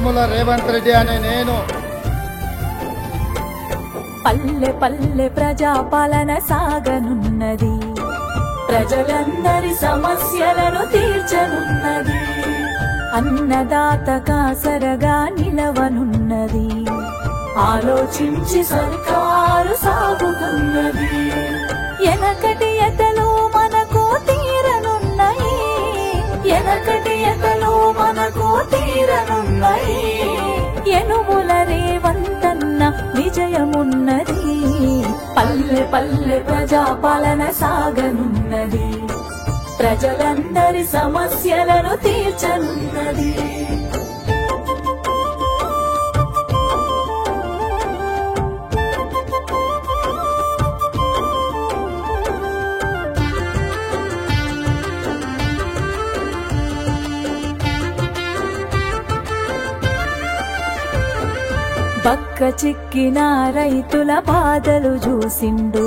యనుమల రేవంత్ రెడ్డి అనే నేను పల్లె పల్లె ప్రజాపాలన సాగనున్నది, ప్రజలందరి సమస్యలను తీర్చనున్నది, అన్నదాత కాసరగా నిలవనున్నది, ఆలోచించి సర్కారు సాగుతున్నది. ఎనకటి ఎతలు మనకు తీరనున్నాయి, ఎనకటి ఎతలు మనకు తీరనున్నాయి, యనుమల రేవంతన్న విజయమున్నది. పల్లె పల్లె ప్రజాపాలన సాగనున్నది, ప్రజలందరి సమస్యలను తీర్చనున్నది. బక్క చిక్కిన రైతుల బాధలు చూసిండు,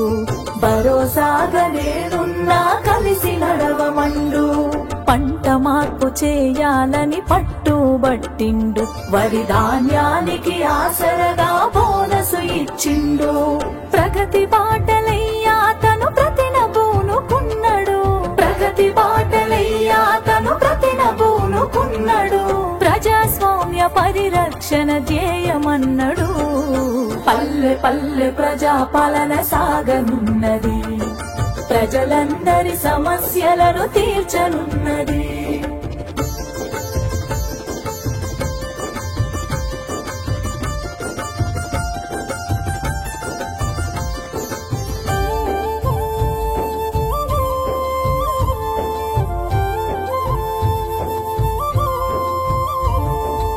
భరోసాగా నేనున్నా కలిసి నడవమండు. పంట మార్పు చేయాలని పట్టుబట్టిండు, వరి ధాన్యానికి ఆసరగా బోనసు ఇచ్చిండు. ప్రగతి బాటలయ్యా తను ప్రతినబూనుకున్నాడు, ప్రగతి బాటలయ్యా తను ప్రతినబూనుకున్నాడు. ప్రజాస్వామ్య పరిరక్షణ ధ్యేయమన్నడు. పల్లె పల్లె ప్రజాపాలన సాగనున్నది, ప్రజలందరి సమస్యలను తీర్చనున్నది.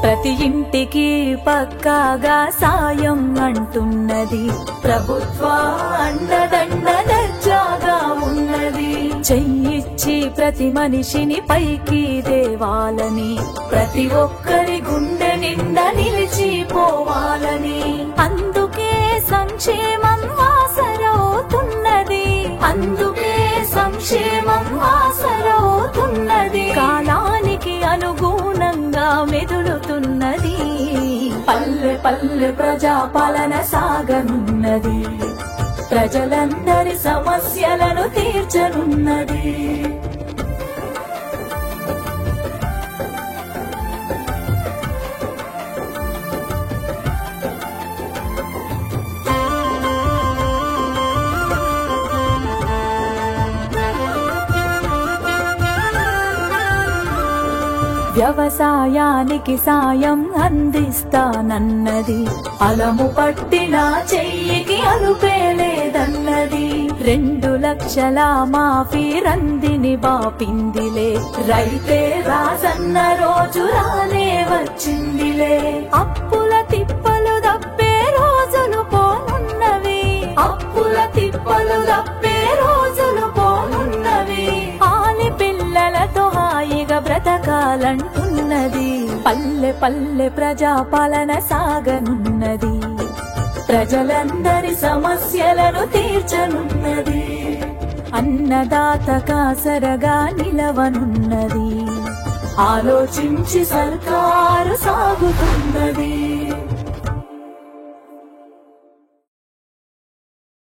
ప్రతి ఇంటికి పక్కాగా సాయం అంటున్నది, ప్రభుత్వ అండదండ దర్జాగా ఉన్నది. చెయ్యిచ్చి ప్రతి మనిషిని పైకి దేవాలని, ప్రతి ఒక్కరి గుండె నిండా నిలిచిపోవాలని, అందుకే సంక్షేమం ఆసరవుతున్నది, అందుకే సంక్షేమం ఆసరవుతున్నది. కాలానికి అనుగుణంగా మెదులుతున్నది, పల్లె పల్లె ప్రజాపాలన సాగనున్నది, ప్రజలందరి సమస్యలను తీర్చనున్నది. వ్యవసాయానికి సాయం అందిస్తానన్నది, అలము పట్టిన చెయ్యికి అలుపేలేదన్నది. 2 లక్షల మాఫీ రందిని బాపిందిలే, రైతే రాజన్న రోజు రానే వచ్చిందిలే. అప్పుల తిప్పలు దప్పే రోజులు పోనున్నవి, అప్పుల తిప్పలు దప్పే రోజులు పోనున్నవి. ఆలి పిల్లలతో హాయిగా బ్రతకాలంటున్నది, పల్లె పల్లె ప్రజాపాలన సాగనున్నది, ప్రజలందరి సమస్యలను తీర్చనున్నది, అన్నదాత కాసరగా నిలవనున్నది, ఆలోచించి సర్కారు సాగుతున్నది.